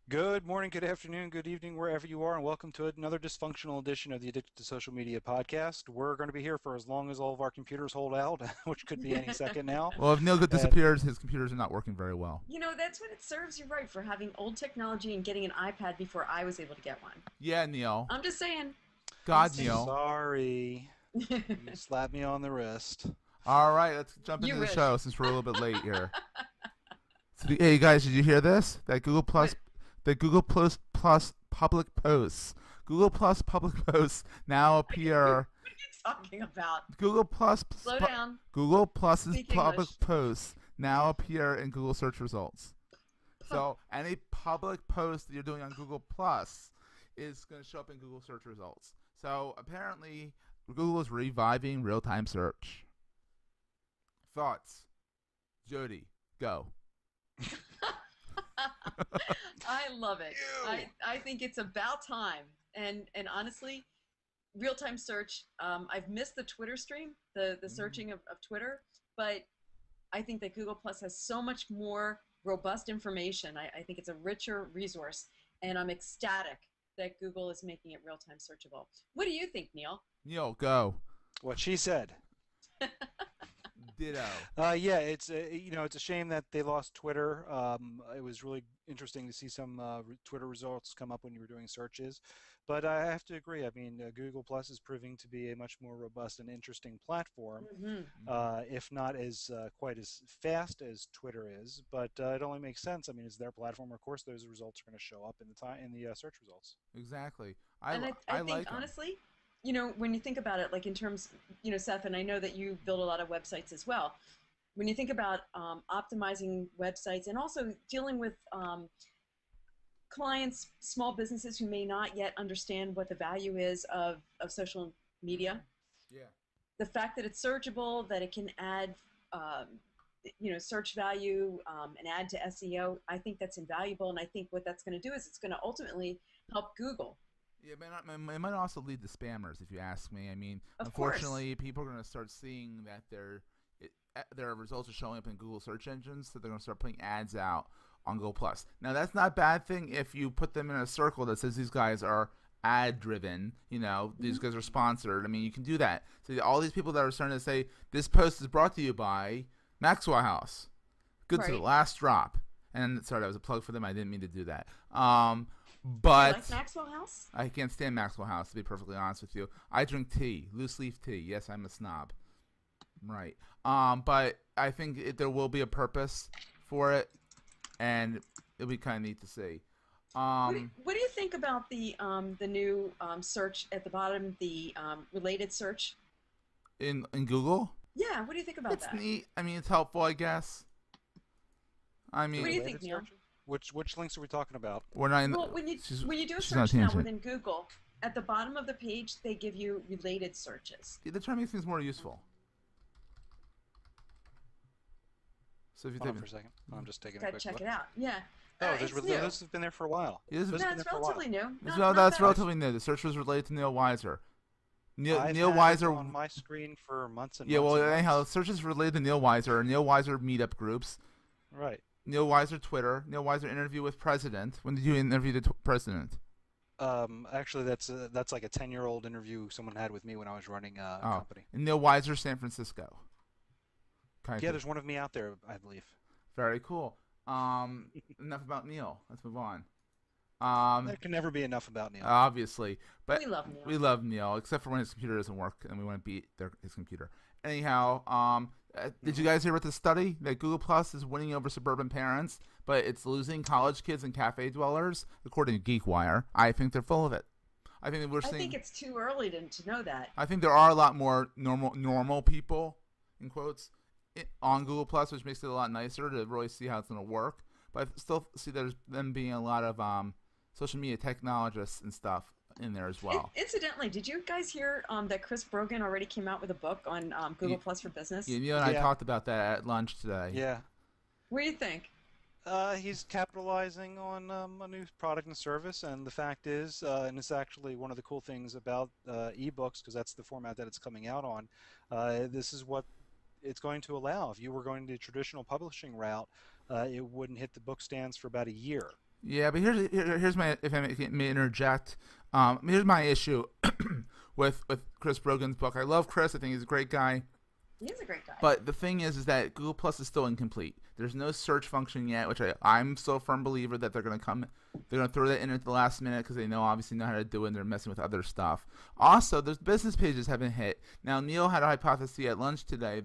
Good morning, good afternoon, good evening, wherever you are, and welcome to another dysfunctional edition of the Addicted to Social Media podcast. We're going to be here for as long as all of our computers hold out, which could be any second now. Well, if Neil And disappears, his computers are not working very well. That's what it serves you right for having old technology and getting an iPad before I was able to get one. Yeah, Neil. I'm just saying. I'm God, just Neil. sorry, saying. you slapped me on the wrist. All right, let's jump You into the wish. show since we're a little bit late here. Hey guys, did you hear this? That What? Google Plus public posts, Google Plus public posts now appear. What are you talking about? Google Plus Slow down. Google Plus's Speak public English. posts now appear in Google search results. So any public post that you're doing on Google Plus is going to show up in Google search results. So apparently, Google is reviving real-time search. Thoughts, Jody? Go. I love it. I think it's about time. And honestly, real time search. I've missed the Twitter stream, the searching of Twitter, but I think that Google Plus has so much more robust information. I think it's a richer resource, and I'm ecstatic that Google is making it real time searchable. What do you think, Neil? Neil, go. What she said. Ditto. Yeah, it's a shame that they lost Twitter. It was really interesting to see some Twitter results come up when you were doing searches. But I have to agree. I mean, Google Plus is proving to be a much more robust and interesting platform, Mm-hmm. if not as quite as fast as Twitter is. But it only makes sense. I mean, it's their platform. Of course, those results are going to show up in the search results. Exactly. And I I think like 'em. honestly, when you think about it, like in terms, Seth, and I know that you build a lot of websites as well. When you think about optimizing websites and also dealing with clients, small businesses who may not yet understand what the value is of social media, Yeah. the fact that it's searchable, that it can add, search value and add to SEO, I think that's invaluable. And I think what that's going to do is it's going to ultimately help Google. Yeah, it might also lead to spammers, if you ask me. I mean, Of course. unfortunately, people are going to start seeing that their results are showing up in Google search engines, so they're going to start putting ads out on Google Plus. Now, that's not a bad thing if you put them in a circle that says these guys are ad-driven. These guys are sponsored. I mean, you can do that. So all these people that are starting to say this post is brought to you by Maxwell House, good to the Right. last drop. And sorry, that was a plug for them. I didn't mean to do that. You But like Maxwell House? I can't stand Maxwell House, to be perfectly honest with you. I drink tea, loose leaf tea. Yes, I'm a snob. Right. But I think there will be a purpose for it, and it'll be kind of neat to see. What do you think about the new search at the bottom, the related search? In Google, Yeah, what do you think about it's that? neat. I mean, it's helpful, I guess. I What do you mean, think, Neil? Which links are we talking about? we're not in. Well, when you do a she's not search now answering. within Google, at the bottom of the page they give you related searches. They're trying to make things more useful. So if you Hold on type for a second. I'm just taking a Gotta quick check look. it out. Yeah. Oh, It's new. those have been there for a while. Yeah, this is- Those No, have been it's there for a while. relatively new. that's Bad. relatively new. The search was related to Neil Weiser. Neil I've Neil had it Weiser. on my screen for months and Yeah, months well, and anyhow, months. searches related to Neil Weiser, Neil Weiser meetup groups, Right. Neil Weiser Twitter, Neil Weiser interview with president. When did you interview the president? Actually, that's like a 10-year-old interview someone had with me when I was running a Oh, company. and Neil Weiser San Francisco. Kind Yeah, of there's one of me out there, I believe. very cool. Enough about Neil. Let's move on. There can never be enough about Neil. Obviously, but We love Neil. we love Neil, except for when his computer doesn't work and we want to beat his computer. Anyhow, did you guys hear about the study that Google Plus is winning over suburban parents, but it's losing college kids and cafe dwellers? According to GeekWire, I think they're full of it. I think that we're I seeing. think it's too early to know that. I think there are a lot more normal people, in quotes, on Google Plus, which makes it a lot nicer to really see how it's going to work. But I still see there's them being a lot of social media technologists and stuff in there as well. Incidentally, did you guys hear that Chris Brogan already came out with a book on Google Plus for Business? Yeah, Neil and I Yeah. talked about that at lunch today. Yeah. What do you think? He's capitalizing on a new product and service, and the fact is, and it's actually one of the cool things about ebooks, because that's the format that it's coming out on. This is what it's going to allow. If you were going the traditional publishing route, it wouldn't hit the book stands for about a year. Yeah, but here's my, if I may interject. Here's my issue with Chris Brogan's book. I love Chris. I think he's a great guy. He is a great guy. But the thing is that Google Plus is still incomplete. There's no search function yet, which I'm still a firm believer that they're going to come. They're going to throw that in at the last minute because they obviously know how to do it, and they're messing with other stuff. Also, those business pages haven't hit. Now, Neil had a hypothesis at lunch today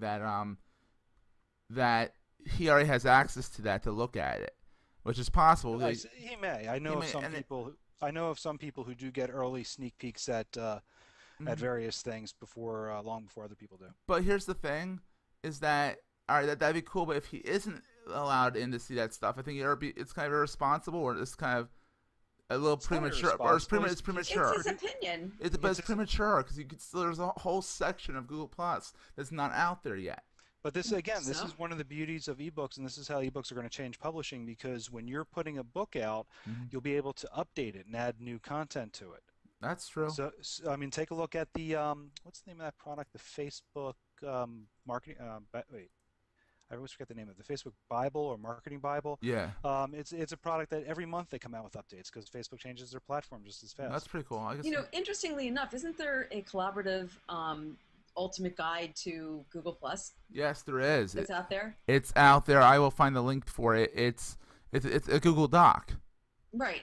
that he already has access to that to look at it, which is possible. He may. I know of some people. I know of some people who do get early sneak peeks at various things before long before other people do. But here's the thing, is that all right? That'd be cool. But if he isn't allowed in to see that stuff, I think it's kind of irresponsible, or it's kind of a little premature, or it's premature. It's his opinion. But it's premature because there's a whole section of Google Plus that's not out there yet. But this is one of the beauties of ebooks, and this is how ebooks are going to change publishing, because when you're putting a book out, you'll be able to update it and add new content to it. That's true. So I mean, take a look at the what's the name of that product? The Facebook marketing. Wait, I always forget the name of it. The Facebook Bible or Marketing Bible. Yeah. It's a product that every month they come out with updates because Facebook changes their platform just as fast. That's pretty cool. I guess. Interestingly enough, isn't there a collaborative ultimate guide to Google Plus? Yes, there is. It's out there. It's out there. I will find the link for it. It's a Google Doc. Right.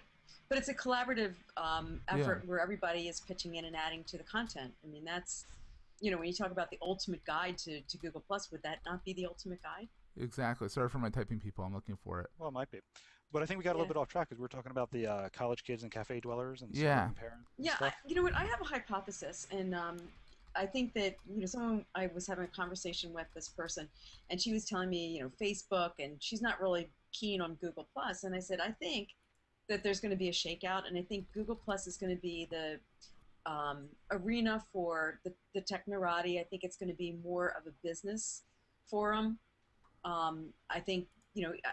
But it's a collaborative effort where everybody is pitching in and adding to the content. I mean, that's, when you talk about the ultimate guide to Google Plus, would that not be the ultimate guide? Exactly. Sorry for my typing people. I'm looking for it. Well, it might be. But I think we got a little bit off track because we were talking about the college kids and cafe dwellers and parents. Yeah. You know what? I have a hypothesis, and I think that someone I was having a conversation with this person, and she was telling me Facebook, and she's not really keen on Google Plus, and I said I think that there's going to be a shakeout, and I think Google Plus is going to be the arena for the technorati. I think it's going to be more of a business forum. I think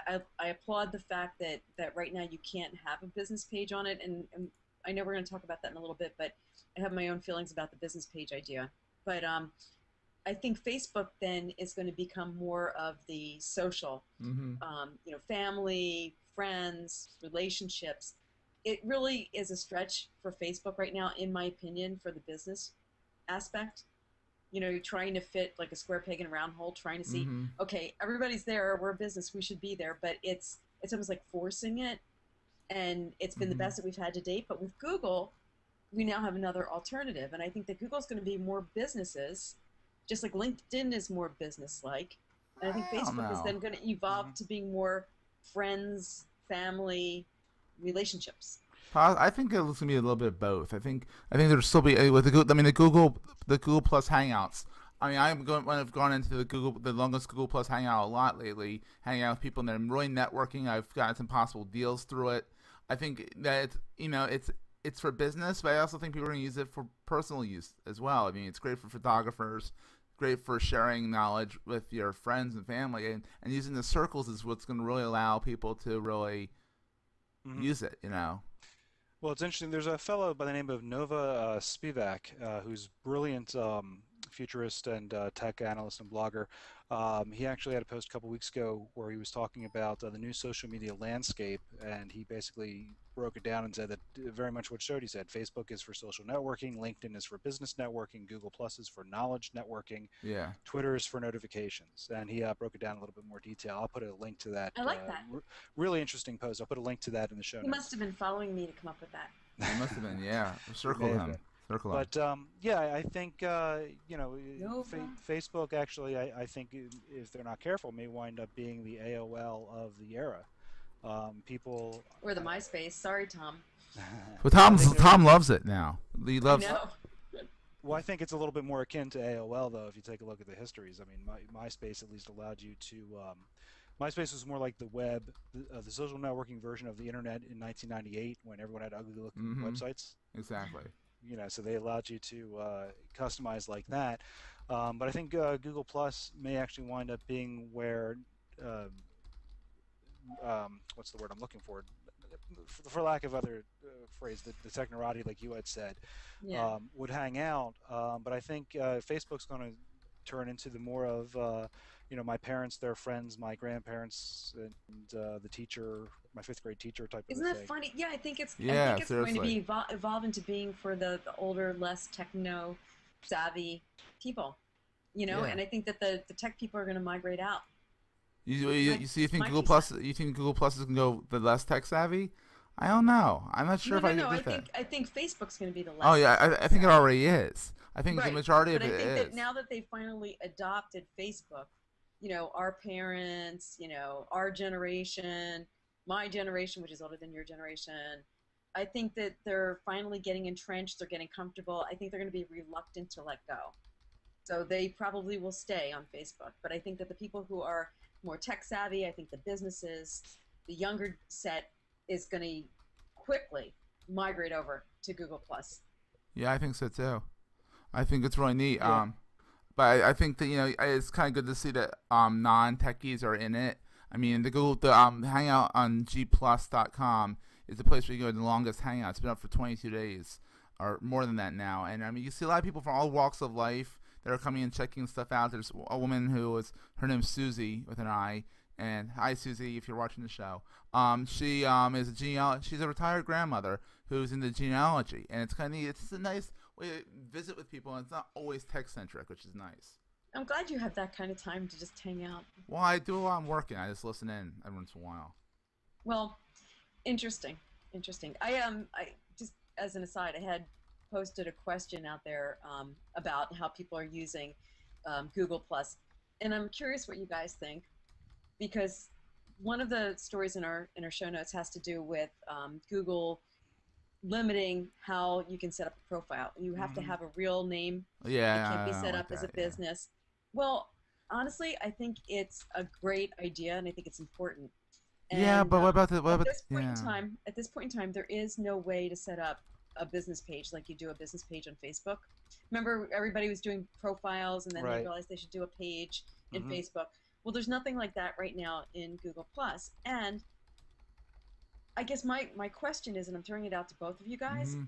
I applaud the fact that right now you can't have a business page on it, and I know we're going to talk about that in a little bit, but I have my own feelings about the business page idea. But I think Facebook then is going to become more of the social, family, friends, relationships. It really is a stretch for Facebook right now, in my opinion, for the business aspect. You're trying to fit like a square peg in a round hole, trying to see, okay, everybody's there, we're a business, we should be there, but it's almost like forcing it, and it's been the best that we've had to date. But with Google, we now have another alternative, and I think that Google's going to be more businesses, just like LinkedIn is more business-like, and I think Facebook is then going to evolve to being more friends, family, relationships. I think it's going to be a little bit of both. I think there'll still be with the Google Plus Hangouts. I mean, I've gone into the longest Google Plus Hangout a lot lately, hanging out with people, and I'm really networking. I've gotten some possible deals through it. I think that it's for business, but I also think people are going to use it for personal use as well. I mean, it's great for photographers, great for sharing knowledge with your friends and family, and using the circles is what's going to really allow people to really use it, Well, it's interesting. There's a fellow by the name of Nova Spivak, who's brilliant futurist and tech analyst and blogger. He actually had a post a couple weeks ago where he was talking about the new social media landscape, and he basically broke it down and said that very much what Shodi said. Facebook is for social networking, LinkedIn is for business networking, Google Plus is for knowledge networking, Twitter is for notifications, and he broke it down a little bit more detail. I'll put a link to that. I like that. Really interesting post. I'll put a link to that in the show notes. He must have been following me to come up with that. He must have been, yeah. Circle him. But I think Facebook actually, I think if they're not careful, may wind up being the AOL of the era. People or the MySpace. Sorry, Tom. Well, Tom loves it now. He loves. Well, I think it's a little bit more akin to AOL, though, if you take a look at the histories. I mean, MySpace at least allowed you to. MySpace was more like the web, the social networking version of the internet in 1998, when everyone had ugly-looking websites. Exactly. So they allowed you to customize like that. But I think Google Plus may actually wind up being where, what's the word I'm looking for? For lack of other phrase, the technorati, like you had said, would hang out. But I think Facebook's going to turn into the more of my parents, their friends, my grandparents, and the teacher, my fifth grade teacher type of Isn't a that thing. funny? Yeah, I Yeah, think it's going to seriously. be evolve into being for the older, less techno savvy people, Yeah. and I think that the tech people are going to migrate out. So you Just think my Google 2 cents. Plus? You think Google Plus is gonna go the less tech savvy? I don't know. I'm not sure No, if no, I no. agree with that. I think Facebook's going to be the Oh less yeah, tech I think it savvy. already is. I think the Right. majority But of I it think that is. now that they finally adopted Facebook, our parents, our generation, my generation, which is older than your generation, I think that they're finally getting entrenched, they're getting comfortable. I think they're going to be reluctant to let go. So they probably will stay on Facebook. But I think that the people who are more tech savvy, I think the businesses, the younger set is going to quickly migrate over to Google Plus. Yeah, I think so too. I think it's really neat. Yeah. But I think that it's kind of good to see that non techies are in it. I mean, the Hangout on gplus.com is the place where you go to the longest hangout. It's been up for 22 days or more than that now. And I mean, you see a lot of people from all walks of life that are coming and checking stuff out. There's a woman her name's Susie with an I. And hi, Susie, if you're watching the show. She is she's a retired grandmother who's into genealogy, and it's kind of neat. It's just a nice way to visit with people, and it's not always tech centric, which is nice. I'm glad you have that kind of time to just hang out. Well, I do a lot of working. I just listen in every once in a while. Well, interesting, interesting. I just as an aside, I had posted a question out there about how people are using Google Plus, and I'm curious what you guys think because one of the stories in our show notes has to do with Google limiting how you can set up a profile. You have to Hmm. have a real name. It can't Yeah, be I don't set like up as a that. Yeah. business. Well, honestly, I think it's a great idea, and I think it's important. Yeah, And but what about the what at about this point in yeah? time, there is no way to set up a business page like you do a business page on Facebook. Remember, everybody was doing profiles, and then they Right. realized they should do a page in Hmm. Facebook. Well, there's nothing like that right now in Google Plus. And I guess my question is, and I'm throwing it out to both of you guys, Mm-hmm.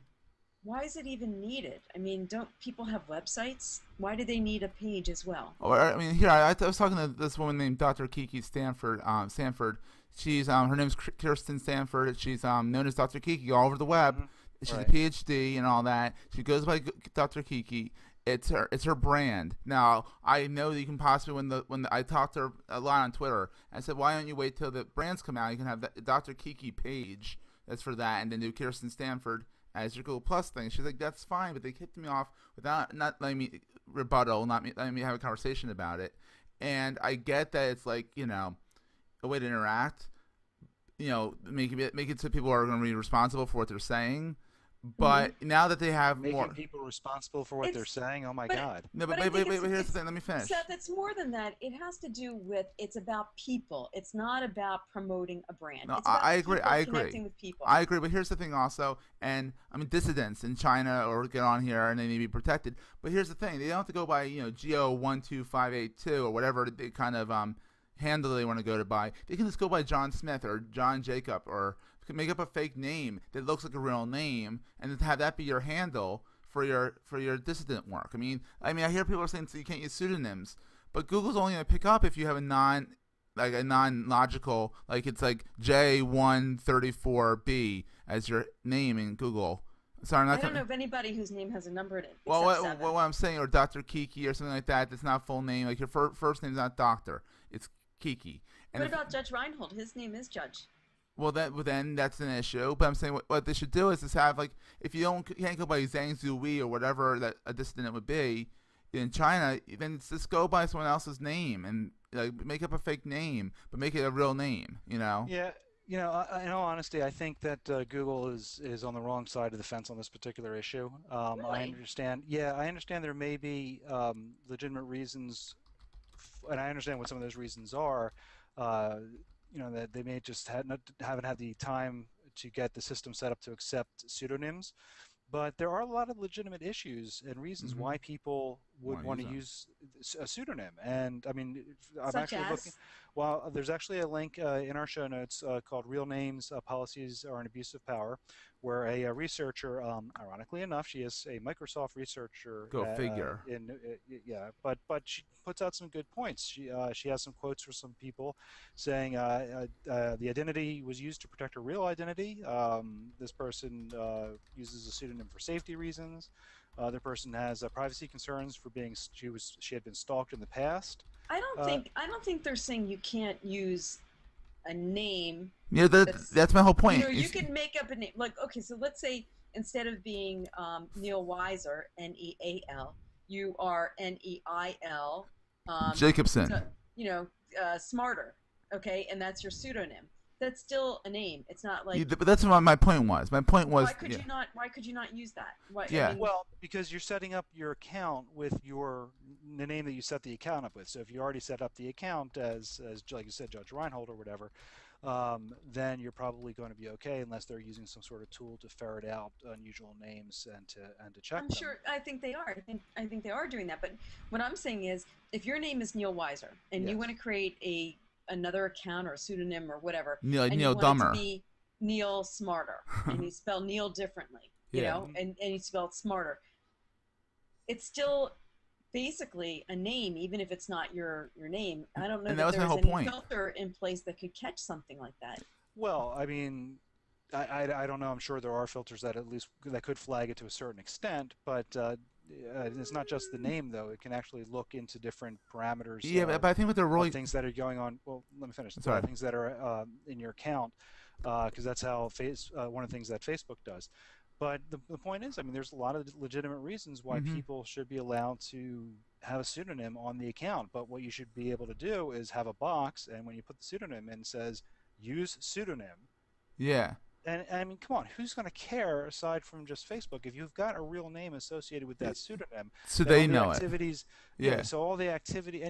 why is it even needed? I mean, don't people have websites? Why do they need a page as well? Or I mean, here I was talking to this woman named Dr. Kiki Stanford. Stanford. She's her name's Kirsten Stanford. She's known as Dr. Kiki all over the web. Hmm. She's a Right. PhD and all that. She goes by Dr. Kiki. It's her brand. Now I know that you can possibly I talked to her a lot on Twitter. I said, why don't you wait till the brands come out? You can have the Dr. Kiki page that's for that, and then do Kirsten Stanford as your Google Plus thing. She's like, that's fine, but they kicked me off without not letting me rebuttal, letting me have a conversation about it. And I get that it's like a way to interact. Make it so people are going to be responsible for what they're saying. Hmm. But now that they have Making more, people responsible for what they're It's saying. Oh my but God. no, but but I wait, think wait, wait, wait. Here's the thing. Let me finish. Seth, it's more than that. It has to do with it's about people. It's not about promoting a brand. No, It's about I agree. people I agree. connecting with people. I agree. But here's the thing also, and I mean dissidents in China or get on here and they need to be protected. But here's the thing: they don't have to go by Go12582 or whatever they kind of handle they want to go to by. They can just go by John Smith or John Jacob or make up a fake name that looks like a real name and then have that be your handle for your dissident work. I hear people are saying so you can't use pseudonyms, but Google's only going to pick up if you have a non logical, like it's like J134B as your name in Google. Sorry, I'm I not don't know coming. of anybody whose name has a number in it Well, except seven. what I'm saying, or Dr. Kiki or something like that. That's not full name. Like your first name's not Doctor. It's Kiki. And What if, about Judge Reinhold? His name is Judge. then that's an issue. But I'm saying what they should do is just have like if you can't go by Zhang Zhuyi or whatever that a dissident would be in China, then just go by someone else's name and like make up a fake name, but make it a real name. Yeah, in all honesty, I think that Google is on the wrong side of the fence on this particular issue. I Really? understand. Yeah, I understand there may be legitimate reasons, and I understand what some of those reasons are. Uh, that they may just haven't had the time to get the system set up to accept pseudonyms. But there are a lot of legitimate issues and reasons Hmm. why people would want to use a pseudonym. And I mean, I'm Such actually looking. as? Well, there's actually a link in our show notes called "Real Names: Policies Are an Abuse of Power," where a researcher, ironically enough, she is a Microsoft researcher. Go figure. Yeah, but she puts out some good points. She has some quotes for some people saying the identity was used to protect her real identity. This person uses a pseudonym for safety reasons. The person has privacy concerns for being she had been stalked in the past. I don't think they're saying you can't use a name. Yeah, that's my whole point. You know, you can make up a name. Like, okay, so let's say instead of being Neil Weiser, Neal, you are Neil. Jacobson. So, you know, Smarter. Okay, and that's your pseudonym. That's still a name. It's not like. But that's what my point was. My point was. Why could you not? Why could you not use that? Why, yeah. I mean, Well, because you're setting up your account with the name that you set the account up with. So if you already set up the account as like you said, Judge Reinhold or whatever, then you're probably going to be okay unless they're using some sort of tool to ferret out unusual names and to check I'm them. sure. I think they are. I think they are doing that. But what I'm saying is, if your name is Neil Weiser and you want to create another account or a pseudonym or whatever, and Neil you want Dumber. it to be Neil Smarter, and you spell Neil differently, you know, and you spell it Smarter, it's still basically a name, even if it's not your name. I don't know that there's any filter in place that could catch something like that. Well, I mean, I don't know. I'm sure there are filters that at least that could flag it to a certain extent, but it's not just the name though. It can actually look into different parameters. Yeah, but I think what they're really things that are going on. Well, let me finish. Sorry. Things that are in your account, because that's how one of the things that Facebook does. But the point is, I mean, there's a lot of legitimate reasons why people should be allowed to have a pseudonym on the account. But what you should be able to do is have a box, and when you put the pseudonym in, it says use pseudonym. Yeah. And I mean, come on, who's going to care aside from just Facebook if you've got a real name associated with that pseudonym? So they know activities, it. Yeah. So all the activity,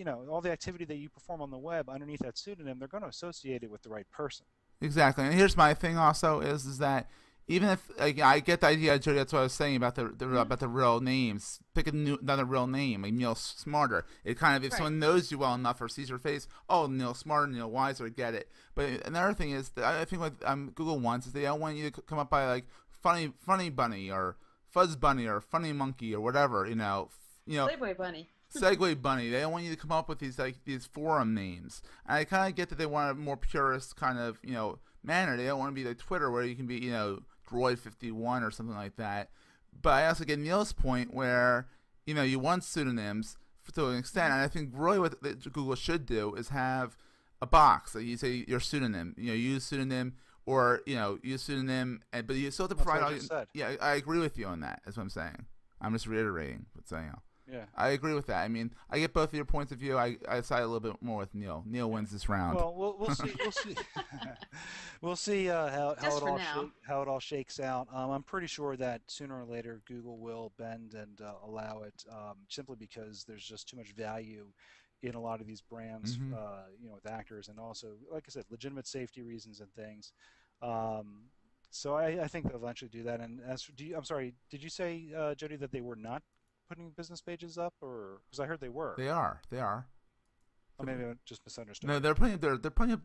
all the activity that you perform on the web underneath that pseudonym, they're going to associate it with the right person. Exactly. And here's my thing also is that even if I get the idea, Jody, that's what I was saying about the real names. Pick another real name, like Neil Smarter. It kind of, if someone knows you well enough or sees your face, oh, Neil Smarter, Neil Weiser, get it. But another thing is, that I think what Google wants is they don't want you to come up by like funny bunny or fuzz bunny or funny monkey or whatever, Segway bunny. Segway bunny. They don't want you to come up with these forum names. And I kind of get that they want a more purist kind of manner. They don't want to be like Twitter where you can be Droid51 or something like that. But I also get Neil's point where you want pseudonyms to an extent, and I think really what Google should do is have a box that you say your pseudonym. Use pseudonym or use pseudonym, but you still have to provide all. Yeah, I agree with you on that. That's what I'm saying. I'm just reiterating what's saying. Yeah, I agree with that. I mean, I get both of your points of view. I side a little bit more with Neil. Neil wins this round. Well, we'll see. We'll see. We'll see how it all shakes out. I'm pretty sure that sooner or later Google will bend and allow it, simply because there's just too much value in a lot of these brands, with actors, and also, like I said, legitimate safety reasons and things. So I think they'll eventually do that. And I'm sorry, did you say, Jody, that they were not putting business pages up, or because I heard they were? They are. Or maybe I just misunderstood. No, they're putting up.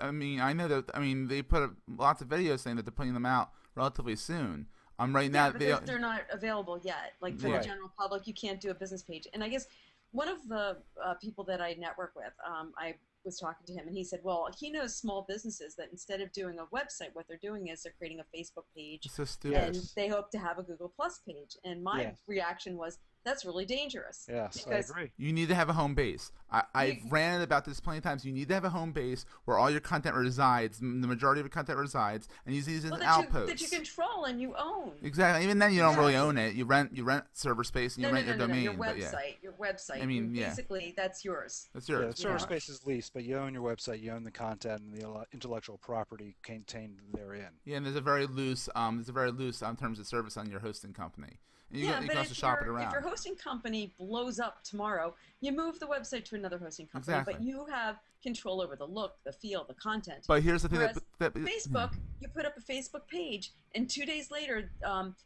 I mean, I know that. I mean, they put up lots of videos saying that they're putting them out relatively soon. Right now, but they're not available yet. Like for the general public, you can't do a business page. And I guess one of the people that I network with, I was talking to him, and he said, well, he knows small businesses that instead of doing a website, what they're doing is they're creating a Facebook page, and they hope to have a Google Plus page. And my reaction was, that's really dangerous. Yes, I agree. You need to have a home base. I've ranted about this plenty of times. You need to have a home base where all your content resides, the majority of your content resides, and use these as outposts. That you control and you own. Exactly. Even then, you don't really own it. You rent server space and you rent your domain. Your website. I mean, basically, that's yours. That's yours. Yeah, the server space is leased, but you own your website. You own the content and the intellectual property contained therein. Yeah, and there's a very loose in terms of service on your hosting company. and Yeah, you but can also shop it if your around. hosting company blows up tomorrow, you move the website to another hosting company, Exactly. but you have control over the look, the feel, the content. But here's the thing Whereas yeah. Facebook, you put up a Facebook page, and 2 days later,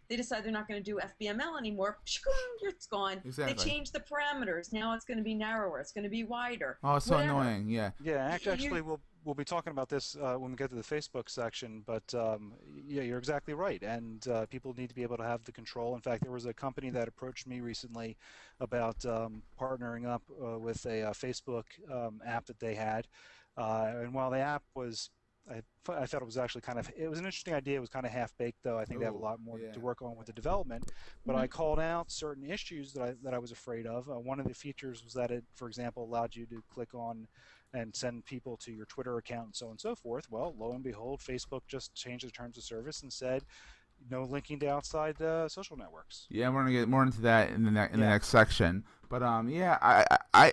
they decide they're not going to do FBML anymore. It's gone. They Exactly. change the parameters. Now it's going to be narrower. It's going to be wider. Oh, it's so Whatever. annoying. Yeah. Yeah, You, actually, we'll be talking about this when we get to the Facebook section. But yeah, you're exactly right, and people need to be able to have the control. In fact, there was a company that approached me recently about partnering up with a Facebook app that they had, and while the app was I thought it was actually it was an interesting idea. It was kind of half baked, though. I think they have a Oh, lot more yeah. to work on with the development. But I Mhm. called out certain issues that I was afraid of. One of the features was that it, for example, allowed you to click on and send people to your Twitter account and so on and so forth. Well, lo and behold, Facebook just changed the terms of service and said no linking to outside social networks. Yeah, we're gonna get more into that in the Yeah, next section. But yeah, I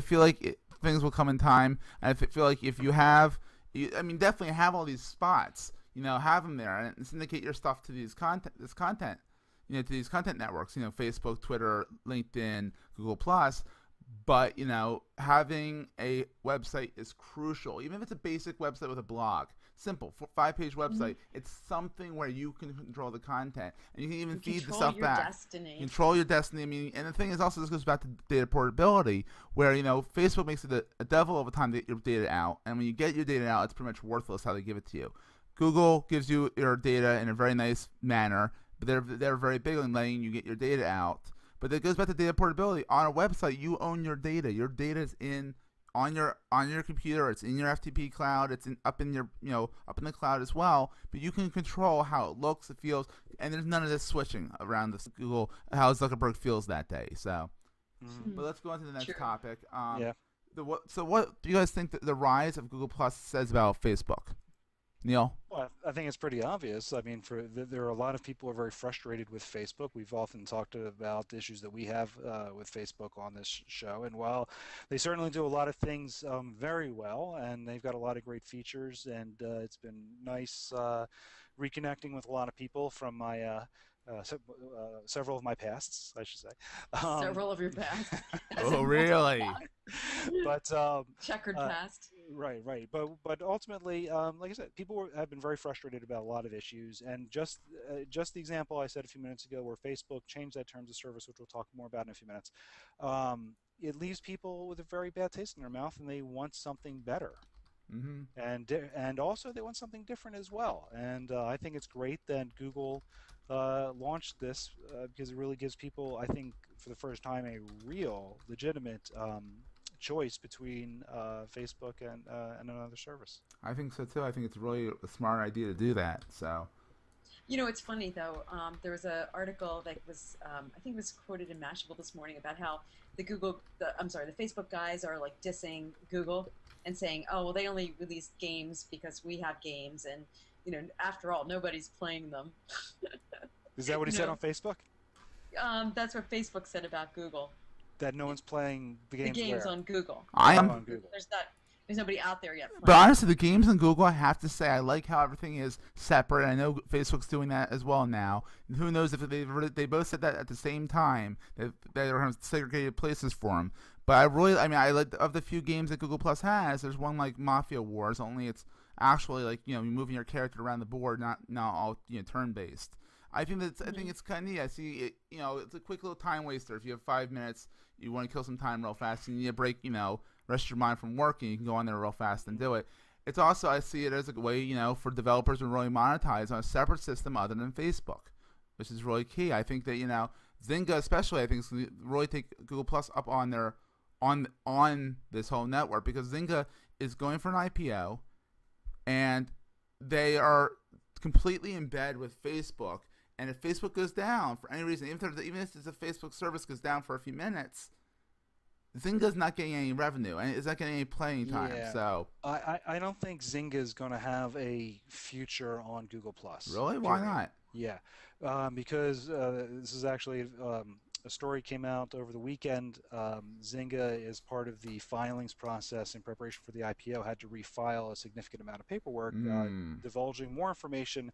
feel like things will come in time. And I feel like if you have, I mean, definitely have all these spots. Have them there and syndicate your stuff to this content, to these content networks. Facebook, Twitter, LinkedIn, Google Plus. But having a website is crucial. Even if it's a basic website with a blog, simple 5-page Mhm. website, it's something where you can control the content and you can even You feed the control stuff your back. destiny. Control your destiny. I mean, and the thing is also this goes back to data portability, where Facebook makes it a devil of a time to get your data out, and when you get your data out, it's pretty much worthless how they give it to you. Google gives you your data in a very nice manner, but they're very big on letting you get your data out. But it goes back to data portability. On a website, you own your data. Your data is on your computer. It's in your FTP cloud. It's up in your up in the cloud as well. But you can control how it looks, it feels, and there's none of this switching around this Google how Zuckerberg feels that day. So, mm, but let's go on to the next True. topic. yeah. What do you guys think that the rise of Google Plus says about Facebook, Neil? Well, I think it's pretty obvious. I mean, there are a lot of people who are very frustrated with Facebook. We've often talked about the issues that we have with Facebook on this show, and while they certainly do a lot of things very well, and they've got a lot of great features, and it's been nice reconnecting with a lot of people from my several of my pasts, I should say. Um, Several of your past, as Oh, in really? but checkered uh, past. right. But ultimately, like I said, people have been very frustrated about a lot of issues, and just the example I said a few minutes ago, where Facebook changed that terms of service, which we'll talk more about in a few minutes. It leaves people with a very bad taste in their mouth, and they want something better, Mm-hmm. and also they want something different as well. And I think it's great that Google launched this because it really gives people, I think, for the first time, a real, legitimate choice between Facebook and another service. I think so too. I think it's really a smart idea to do that. So. It's funny though. There was an article that was, I think, it was quoted in Mashable this morning about how the Facebook guys are like dissing Google and saying, "Oh, well, they only release games because we have games, and after all, nobody's playing them." Is that what he you said know, on Facebook? that's what Facebook said about Google. That no one's playing the The games games where? on Google. I Oh, am. on Google. There's nobody out there yet But playing. honestly, the games in Google, I have to say, I like how everything is separate. I know Facebook's doing that as well now. And who knows if they both said that at the same time that they were going to segregated places for them. But I mean, I like of the few games that Google Plus has. There's one like Mafia Wars, only it's actually like you're moving your character around the board, not all turn based. I think it's kind of neat. I see it. It's a quick little time waster. If you have 5 minutes, you want to kill some time real fast, and you need a break. Rest your mind from work, and you can go on there real fast and do it. It's also, I see it as a way, for developers to really monetize on a separate system other than Facebook, which is really key. I think that Zynga especially, I think, is going to really take Google Plus up on their on this whole network, because Zynga is going for an IPO, and they are completely in bed with Facebook. And if Facebook goes down for any reason, even if a Facebook service goes down for a few minutes, Zynga's not getting any revenue and it's not getting any playing time. Yeah. So I don't think Zynga is going to have a future on Google Plus. really, why Period. not? Yeah, because this is actually a story came out over the weekend. Zynga, as part of the filings process in preparation for the IPO, had to refile a significant amount of paperwork, Mm. divulging more information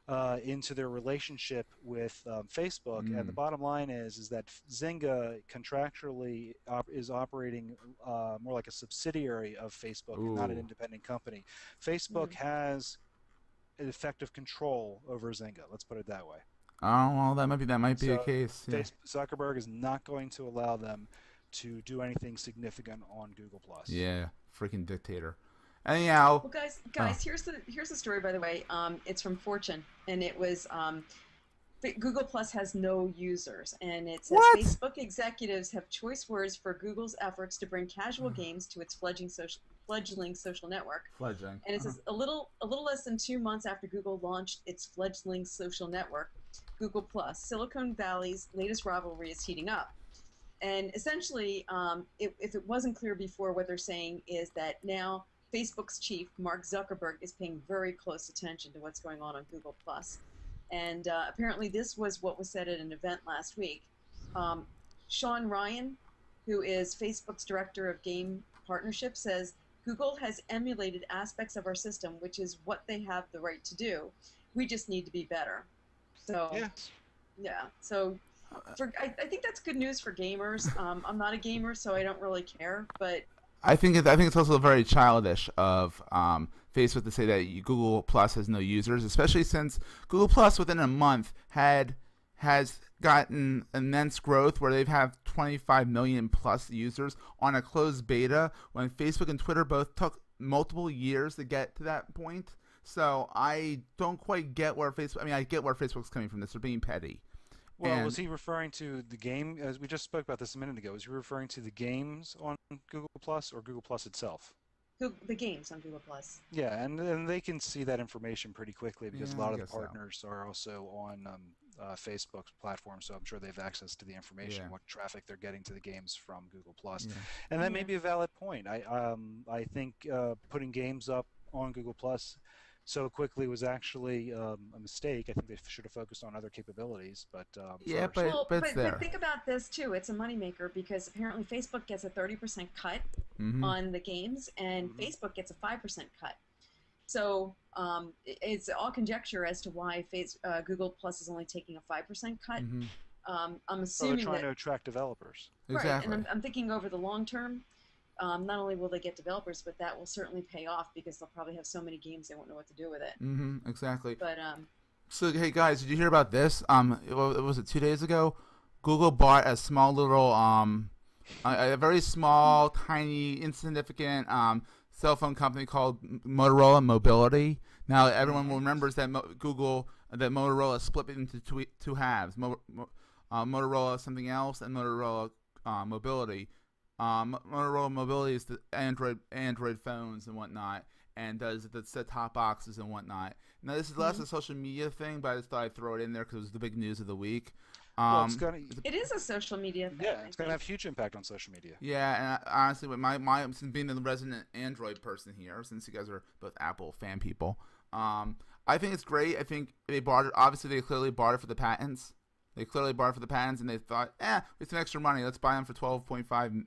into their relationship with Facebook. And the Mm. bottom line is that Zynga contractually is operating more like a subsidiary of Facebook and not an Ooh. independent company. Facebook Hmm. has effective control over Zynga. Let's put it that way. Oh well, that might be the So case. Yeah. Zuckerberg is not going to allow them to do anything significant on Google Plus. Yeah. Freaking dictator. Anyhow. Well, Oh. here's the story. By the way, it's from Fortune, and it was Google Plus has no users, and it says What? Facebook executives have choice words for Google's efforts to bring casual games to its fledgling social network. Fledgling. And it says a little less than 2 months after Google launched its fledgling social network, Google Plus, Silicon Valley's latest rivalry is heating up. And essentially, if it wasn't clear before, what they're saying is that now Facebook's chief, Mark Zuckerberg, is paying very close attention to what's going on Google Plus. And apparently, this was what was said at an event last week. Um, Sean Ryan, who is Facebook's director of game partnership, says Google has emulated aspects of our system, which is what they have the right to do. We just need to be better. So, Yes. yeah. So, I think that's good news for gamers. I'm not a gamer, so I don't really care. But I think it's also very childish of Facebook to say that Google Plus has no users, especially since Google Plus within a month has gotten immense growth where they've have 25 million plus users on a closed beta when Facebook and Twitter both took multiple years to get to that point. So I don't quite get where Facebook. I mean, I get where Facebook's coming from. This they're being petty, Well, was and he referring to the game, as we just spoke about this a minute ago? Was he referring to the games on Google Plus or Google Plus itself? the games on Google Plus. Yeah, and they can see that information pretty quickly because a yeah, I lot of the guess so. partners are also on Facebook's platform, so I'm sure they have access to the information, Yeah, what traffic they're getting to the games from Google Plus, yeah. and that may Yeah. be a valid point. I think putting games up on Google Plus so quickly was actually a mistake. I think they should have focused on other capabilities, but Yeah, first. but Well, but it's but there. think about this too. It's a moneymaker because apparently Facebook gets a 30% cut Mm-hmm. on the games, and Mhm. Facebook gets a 5% cut. So it's all conjecture as to why Google Plus is only taking a 5% cut. Mm-hmm. I'm Well, they're assuming trying that to attract developers. right, and Exactly. I'm thinking over the long term. Not only will they get developers, but that will certainly pay off because they'll probably have so many games they won't know what to do with it. Mm-hmm. Exactly. But So hey guys, did you hear about this? Was it 2 days ago? Google bought a small little a very small, tiny, insignificant cell phone company called Motorola Mobility. Now everyone Hmm. remembers that Motorola split it into two halves. Motorola something else and Motorola Mobility. Motorola Mobility is the Android phones and whatnot, and does the set-top boxes and whatnot. Now this is less mhm. a social media thing, but I just thought I'd throw it in there because it was the big news of the week. Well, it's Um, gonna, It is a social media thing, yeah, I it's gonna have think. huge impact on social media. yeah, and honestly, with my since being the resident Android person here, since you guys are both Apple fan people, I think it's great. I think they bought it. Obviously, they clearly bought it for the patents. They clearly bought it for the patents, and they thought, it's some extra money. Let's buy them for $12.5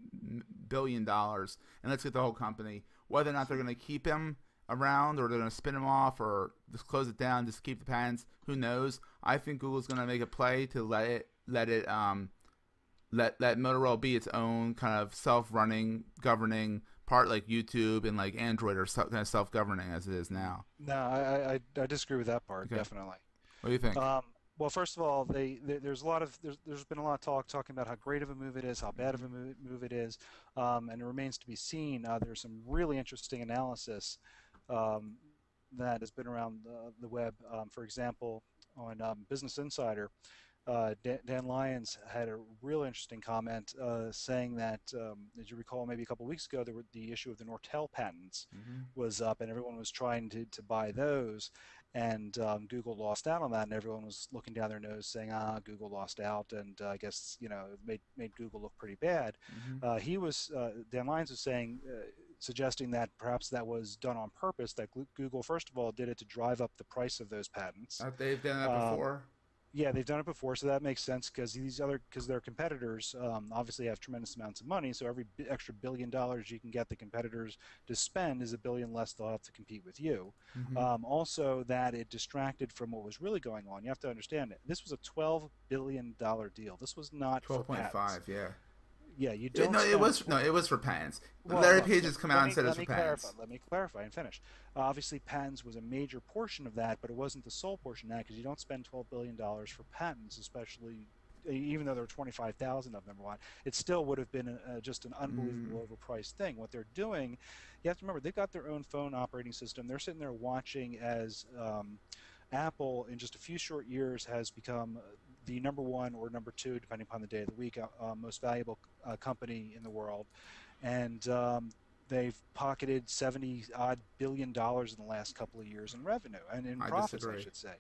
billion, and let's get the whole company. Whether or not they're going to keep him around, or they're going to spin him off, or just close it down, just keep the patents, who knows? I think Google's going to make a play to let Motorola be its own kind of self-running, governing part, like YouTube and like Android are kind of self-governing as it is now. No, I disagree with that part, Okay, definitely. what do you think? Um, well, first of all, there's a lot of there's been a lot of talk talking about how great of a move it is, how bad of a move it is, and it remains to be seen. There's some really interesting analysis um, that has been around the web. For example, on Business Insider, Dan Lyons had a real interesting comment saying that, as you recall, maybe a couple weeks ago, the issue of the Nortel patents Mm-hmm. was up, and everyone was trying to buy those, and Google lost out on that, and everyone was looking down their nose saying, Google lost out, and I guess it made Google look pretty bad. Mm-hmm. Dan Lyons was saying. Suggesting that perhaps that was done on purpose, that Google, first of all, did it to drive up the price of those patents. They've done that Um, before. Yeah, they've done it before, so that makes sense because their competitors obviously have tremendous amounts of money. So every extra $1 billion you can get the competitors to spend is $1 billion less they'll have to compete with you. Hmm. Also, that it distracted from what was really going on. You have to understand it. This was a $12 billion deal. This was not for patents. 12.5, yeah. Yeah, you don't No, it spend was no, it was for patents. well, Larry look, Page has come out and said it's let for me clarify. patents. Let me clarify and finish. Obviously, patents was a major portion of that, but it wasn't the sole portion of that because you don't spend $12 billion for patents, especially even though there were 25,000 of them. It still would have been just an Mm, unbelievable overpriced thing. What they're doing, you have to remember, they've got their own phone operating system. They're sitting there watching as Apple, in just a few short years, has become the number one or number two, depending upon the day of the week, most valuable company in the world, and they've pocketed 70 odd $billion in the last couple of years in revenue and in I profits, I disagree. should say.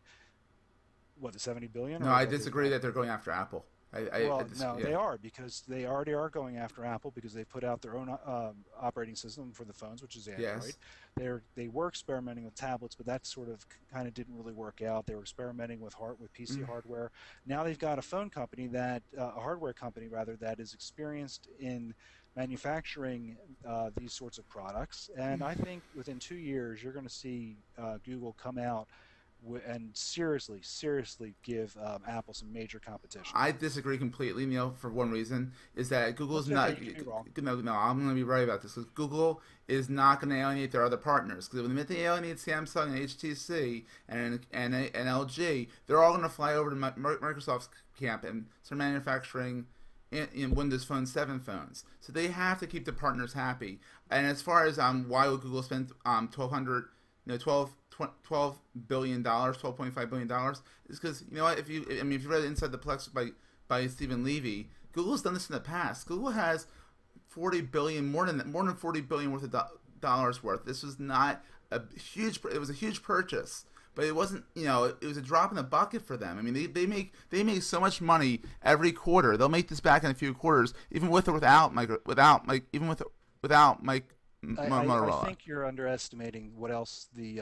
What, the 70 billion No, or I what they've disagree that they're going after Apple. well, no, Yeah. they are because they already are going after Apple because they put out their own operating system for the phones, which is Android. Yes. They were experimenting with tablets, but that sort of kind of didn't really work out. They were experimenting with PC Mm. hardware. Now they've got a phone company a hardware company rather, that is experienced in manufacturing these sorts of products. And I think within 2 years, you're going to see Google come out and seriously give Apple some major competition. I disagree completely, Neil, for one reason, is that Google's That's not. okay. You can be wrong. No, I'm going to be right about this, because Google is not going to alienate their other partners. Because the minute they alienate Samsung and HTC and LG, they're all going to fly over to Microsoft's camp and start manufacturing in Windows Phone 7 phones. So they have to keep the partners happy. And as far as why would Google spend 1,200, you know, 12 billion dollars, $12.5 billion, is because, you know what, if you read Inside the Plex by Stephen Levy, Google's done this in the past. Google has 40 billion, more than 40 billion worth of dollars worth. This was not a huge, it was a huge purchase, but it wasn't, it was a drop in the bucket for them. I mean, they make so much money every quarter. They'll make this back in a few quarters, even with or without I Motorola. think you're underestimating what else the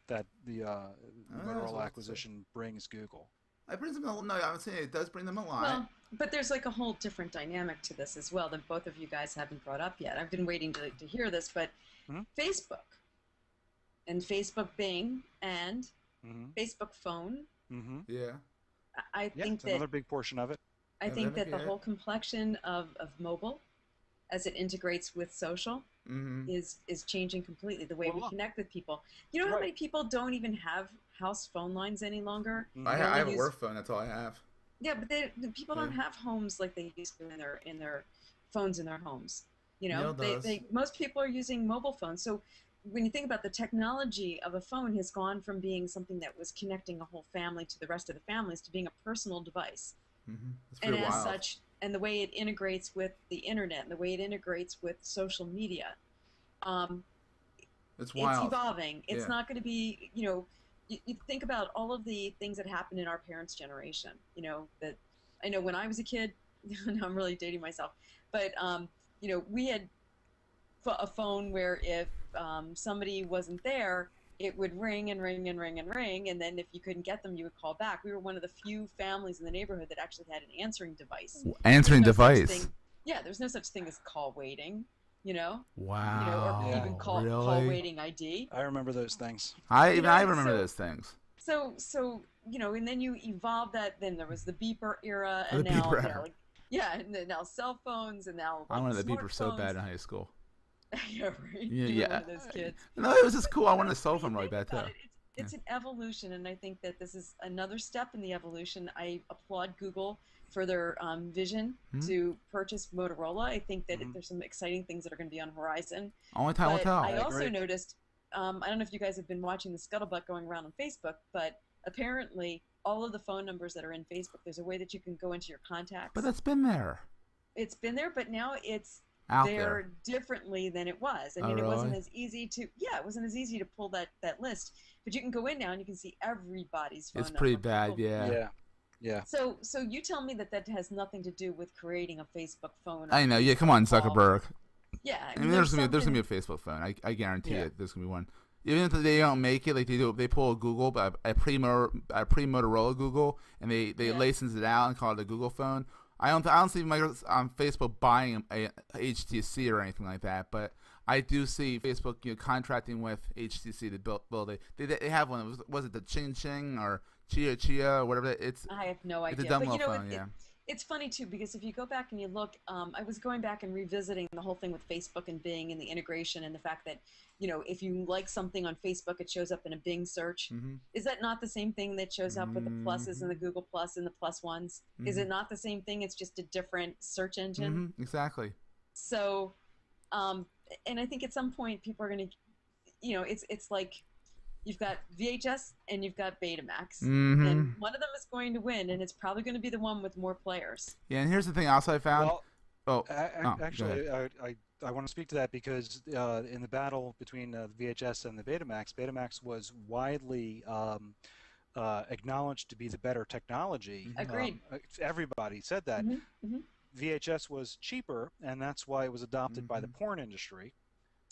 That's Motorola what I say. acquisition brings Google. It brings them no, I'm saying it does bring them a lot. Well, but there's like a whole different dynamic to this as well that both of you guys haven't brought up yet. I've been waiting to hear this, but Hmm. Facebook and Facebook Bing and Hmm. Facebook Phone, Hmm. Yeah. I Yeah, think it's another that big portion of it. I Yeah, think that the yeah. whole complexion of mobile as it integrates with social Mm-hmm. is changing completely the way Well, we look, connect with people. You know how right. many people don't even have house phone lines any longer? I, Hmm. They I only have a use work phone. That's all I have. yeah, but the people Yeah. don't have homes like they used to in their phones in their homes. You know, Neil does. they most people are using mobile phones. So when you think about the technology of a phone has gone from being something that was connecting a whole family to the rest of the families to being a personal device. Mm-hmm. It's And pretty as wild. such, and the way it integrates with the internet and the way it integrates with social media, um, It's it's wild. evolving. It's Yeah. not going to be, you think about all of the things that happened in our parents' generation. That I know when I was a kid, now I'm really dating myself, but, we had a phone where if somebody wasn't there, it would ring and ring and ring and ring. And then if you couldn't get them, you would call back. We were one of the few families in the neighborhood that actually had an answering device. There's Answering no such device. thing. Yeah, there's no such thing as call waiting, or Yeah. even Wow. call Really? waiting ID. I remember those things. I And remember those things. and then you evolve that. Then there was the beeper era, The and now, beeper era. like, yeah, and then now cell phones, and now I like wanted the beeper so smartphones. bad in high school. Yeah, right. Yeah, You were yeah. one of those kids. No, it was just cool. I wanted a cell But you phone really think bad too. about it, it's an evolution, and I think that this is another step in the evolution. I applaud Google for their vision Hmm? to purchase Motorola. I think that Hmm. there's some exciting things that are going to be on the horizon. Only time will But tell. I I also agree. noticed, I don't know if you guys have been watching the scuttlebutt going around on Facebook, but apparently all of the phone numbers that are in Facebook, there's a way that you can go into your contacts. But that's been there. It's been there, but now it's Out there there. differently than it was. I Oh, mean, it wasn't really? as easy to, yeah, it wasn't as easy to pull that list. But you can go in now and you can see everybody's phone It's number. pretty bad, People- yeah. Yeah. Yeah. So you tell me that has nothing to do with creating a Facebook phone. I know. Yeah, come on, call. Zuckerberg. Yeah, I mean, there's gonna something. be a Facebook phone. I guarantee Yeah. it. There's gonna be one. even if they don't make it, like they pull a Google, but a pre Motorola Google, and they license it out and call it a Google phone. I don't see Microsoft on Facebook buying a HTC or anything like that, but I do see Facebook contracting with HTC to build it. They have one. Was it the Ching Ching or Chia Chia or whatever? I have no idea. It's a dumb but little phone, yeah. It's funny too because if you go back and you look, I was going back and revisiting the whole thing with Facebook and Bing and the integration and the fact that if you like something on Facebook, it shows up in a Bing search. Is that not the same thing that shows up with the pluses and the Google Plus and the plus ones? Is it not the same thing? It's just a different search engine. Exactly. So, and I think at some point people are going to, it's like you've got VHS and you've got Betamax, and one of them is going to win, and it's probably going to be the one with more players. Yeah, and here's the thing also I found. Well, actually, I want to speak to that because in the battle between the VHS and the Betamax, Betamax was widely acknowledged to be the better technology. Agreed. Everybody said that. VHS was cheaper, and that's why it was adopted by the porn industry.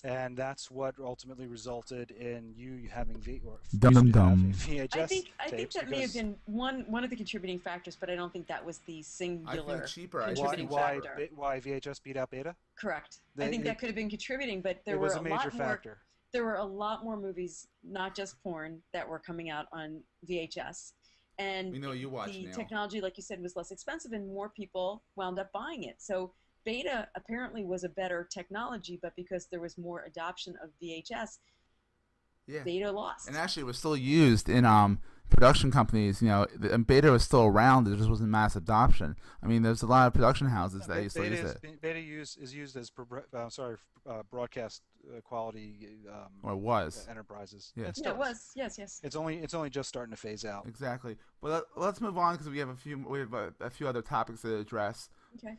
And that's what ultimately resulted in you having VHS. I think that may have been one of the contributing factors, but I don't think that was the singular contributing factor. Why VHS beat out Beta? Correct. I think that could have been contributing, but there were a major factor. There were a lot more movies, not just porn, that were coming out on VHS. And we know you watch the now. Technology, like you said, was less expensive, and more people wound up buying it. So Beta apparently was a better technology, but because there was more adoption of VHS, Beta lost. And actually, it was still used in production companies. And Beta was still around. There just wasn't mass adoption. I mean, there's a lot of production houses that used to use it. Beta is used as broadcast quality. Or was enterprises. Yeah, it was. Yes. It's only just starting to phase out. Exactly. Well, let's move on because we have a few other topics to address. Okay.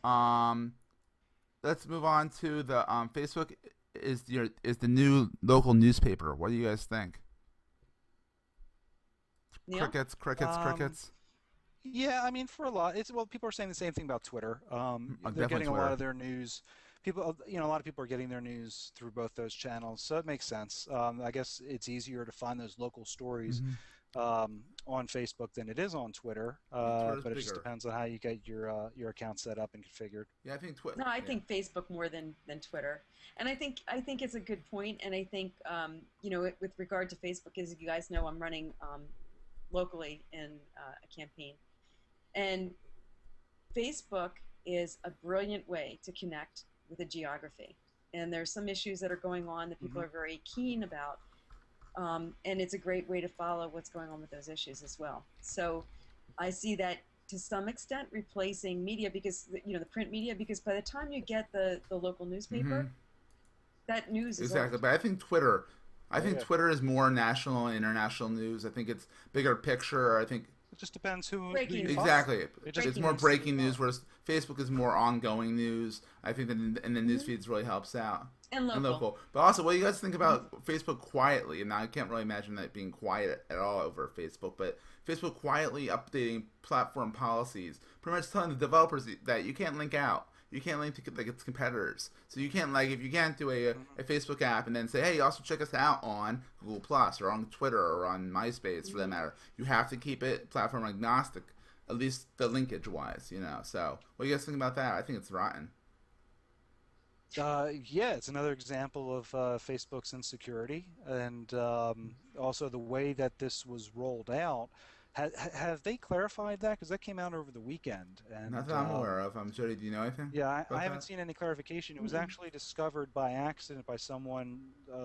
Let's move on to the Facebook is the new local newspaper. What do you guys think? Neil? Crickets. Yeah, I mean, for a lot, people are saying the same thing about Twitter. They're getting a lot of their news. A lot of people are getting their news through both those channels, so it makes sense. I guess it's easier to find those local stories on Facebook than it is on Twitter, but it just depends on how you get your account set up and configured. Yeah, I think Twitter. No, I think Facebook more than Twitter, and I think it's a good point. And I think with regard to Facebook, as you guys know, I'm running locally in a campaign, and Facebook is a brilliant way to connect with a geography. And there's some issues that are going on that people are very keen about. And it's a great way to follow what's going on with those issues as well. So I see that to some extent replacing media because, the print media, because by the time you get the local newspaper, that news is exactly. But I think Twitter, Twitter is more national and international news. I think it's bigger picture. I think it just depends who. Exactly. It's more breaking news, whereas Facebook is more ongoing news. I think that and the news feeds really helps out. And local. But also, what do you guys think about Facebook quietly? And I can't really imagine that being quiet at all over Facebook, but Facebook quietly updating platform policies, pretty much telling the developers that you can't link out. You can't link to its competitors. So you can't, if you can't do a Facebook app and then say, hey, also check us out on Google Plus or on Twitter or on MySpace for that matter. You have to keep it platform agnostic, at least the linkage wise, So what do you guys think about that? I think it's rotten. Yeah, it's another example of Facebook's insecurity, and also the way that this was rolled out. Have they clarified that? Because that came out over the weekend. And, not that I'm aware of. Jody, do you know anything? Yeah, I haven't seen any clarification. It was actually discovered by accident by someone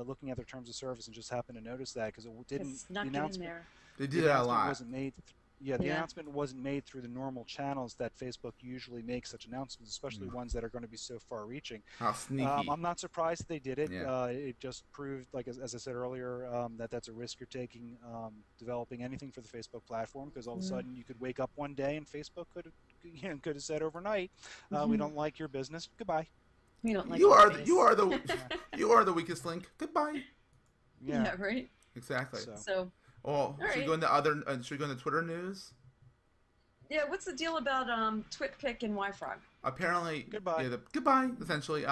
looking at their terms of service and just happened to notice that because it didn't. It's not in there. They do that a lot. Wasn't made. The announcement wasn't made through the normal channels that Facebook usually makes such announcements, especially ones that are going to be so far-reaching. How sneaky! I'm not surprised that they did it. Yeah. It just proved, as I said earlier, that's a risk you're taking developing anything for the Facebook platform, because all of a sudden you could wake up one day and Facebook could have said overnight, "We don't like your business. Goodbye." We don't like you are the weakest link. Goodbye. Yeah. Right. Exactly. So well, should we go into should we go into Twitter news? Yeah, what's the deal about TwitPic and YFrog? Apparently, goodbye. Yeah, goodbye. Essentially,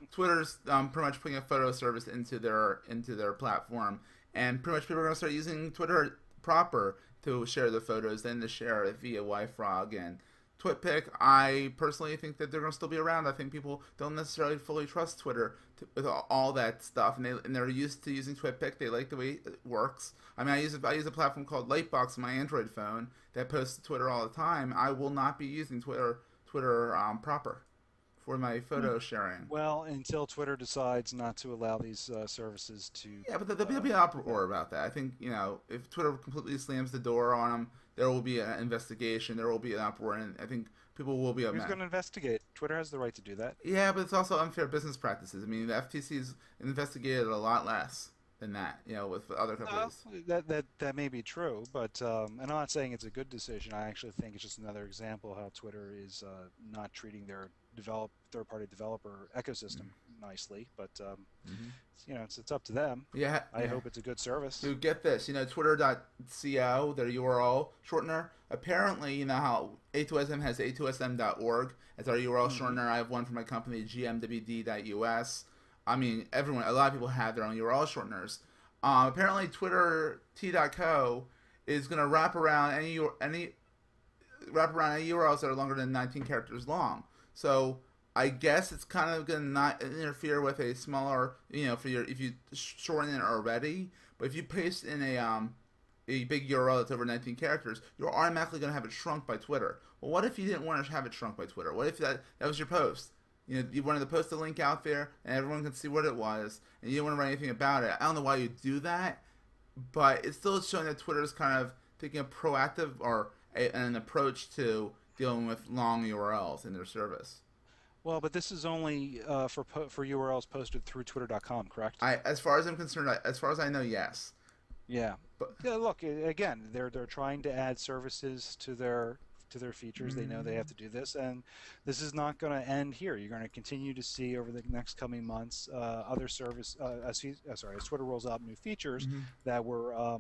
Twitter's pretty much putting a photo service into their platform, and pretty much people are going to start using Twitter proper to share their photos than to share it via YFrog and TwitPic. I personally think that they're going to still be around. I think people don't necessarily fully trust Twitter with all that stuff, and they're used to using TwitPic. They like the way it works. I mean, I use a platform called Lightbox on my Android phone that posts to Twitter all the time. I will not be using Twitter proper for my photo sharing. Well, until Twitter decides not to allow these services to. Yeah, but there'll be an uproar about that. I think, if Twitter completely slams the door on them, there will be an investigation. There will be an uproar, and I think people will be Who's upset. going to investigate? Twitter has the right to do that. Yeah, but it's also unfair business practices. I mean, the FTC's investigated a lot less than that, with other companies. That may be true, but and I'm not saying it's a good decision. I actually think it's just another example how Twitter is not treating their third-party developer ecosystem nicely. But it's up to them. Yeah, I hope it's a good service. Dude, get this. Twitter.co, their URL shortener. Apparently, you know how A2SM has A2SM.org as our URL shortener. I have one for my company, gmwd.us. I mean, a lot of people have their own URL shorteners. Apparently, Twitter T.co is going to wrap around any URLs that are longer than 19 characters long. So I guess it's kind of going to not interfere with a smaller, if you shorten it already. But if you paste in a big URL that's over 19 characters, you're automatically going to have it shrunk by Twitter. Well, what if you didn't want to have it shrunk by Twitter? What if that was your post? You wanted to post a link out there and everyone can see what it was, and you didn't want to write anything about it. I don't know why you do that, but it's still showing that Twitter is kind of taking a proactive an approach to dealing with long URLs in their service. Well, but this is only for URLs posted through Twitter.com, correct? As far as I'm concerned, as far as I know, yes. Yeah. But yeah, look, again, they're trying to add services to their features. They know they have to do this, and this is not going to end here. You're going to continue to see over the next coming months other as Twitter rolls out new features that were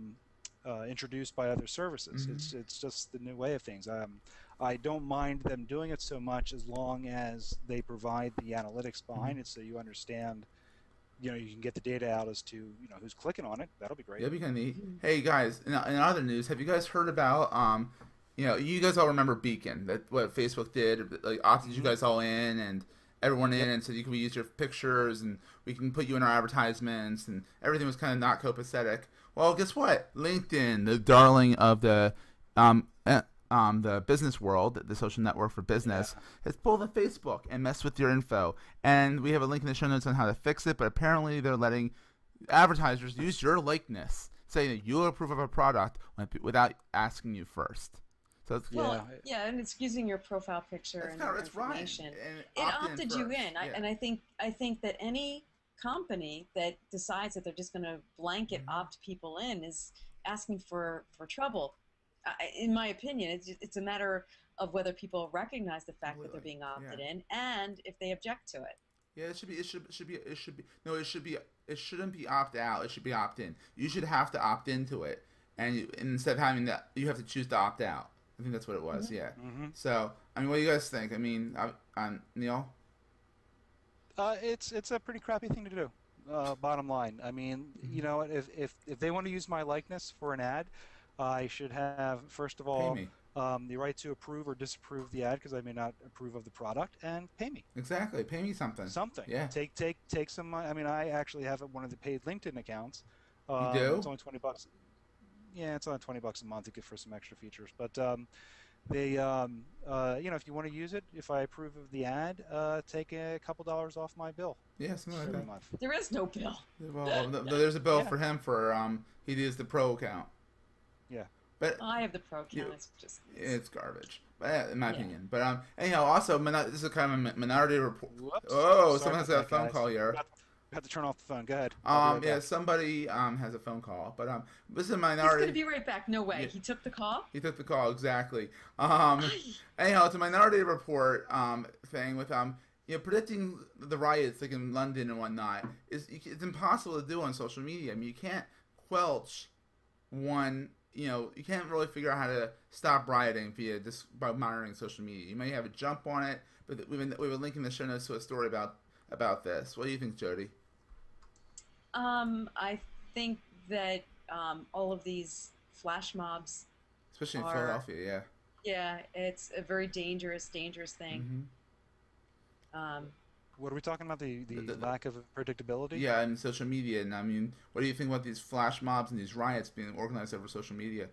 introduced by other services. It's just the new way of things. I don't mind them doing it so much as long as they provide the analytics behind it, so you understand. You can get the data out as to who's clicking on it. That'll be great. That'd be kind of neat. Hey guys, in other news, have you guys heard about you guys all remember Beacon, that what Facebook did, like opted you guys all in and everyone in, and said you can use your pictures and we can put you in our advertisements, and everything was kind of not copacetic. Well, guess what? LinkedIn, the darling of the business world, the social network for business, has pulled a Facebook and messed with your info. And we have a link in the show notes on how to fix it, but apparently they're letting advertisers use your likeness, saying that you approve of a product without asking you first. So it's, and it's using your profile picture and your information. It opted you in, and I think that any company that decides that they're just going to blanket opt people in is asking for trouble. In my opinion, it's a matter of whether people recognize the fact that they're being opted in and if they object to it. Yeah, it shouldn't be opt out. It should be opt in. You should have to opt into it, and instead of having that, you have to choose to opt out. I think that's what it was. Yeah. So, I mean, what do you guys think? I mean, Neil. It's a pretty crappy thing to do. Bottom line, I mean, if they want to use my likeness for an ad, I should have, first of all, the right to approve or disapprove the ad because I may not approve of the product, and pay me. Exactly, pay me something. Yeah. Take some money. I mean, I actually have one of the paid LinkedIn accounts. You do? It's only $20. Yeah, it's only $20 a month to get for some extra features. But they, if you want to use it, if I approve of the ad, take a couple dollars off my bill. Yeah, something like that. Month. There is no bill. Well, there's a bill for him for he does the pro account. Yeah. But I have the pro account. It's garbage, in my opinion. But anyhow, also this is kind of a minority report. Whoops. Oh, someone has a phone call here. I have to turn off the phone. Go ahead. Somebody has a phone call, but this is a minority. He's gonna be right back. No way. He took the call. He took the call, exactly. Anyhow, it's a minority report thing with predicting the riots like in London and whatnot. It's impossible to do on social media. I mean, you can't quelch one. You can't really figure out how to stop rioting by monitoring social media. You may have a jump on it, but we have a link in the show notes to a story about this. What do you think, Jody? I think that all of these flash mobs Especially in are, Philadelphia. Yeah. yeah, it's a very dangerous thing. Mm-hmm. Um, What are we talking about? The, The the, lack of predictability? yeah, and social media. And I mean, what do you think about these flash mobs and these riots being organized over social media?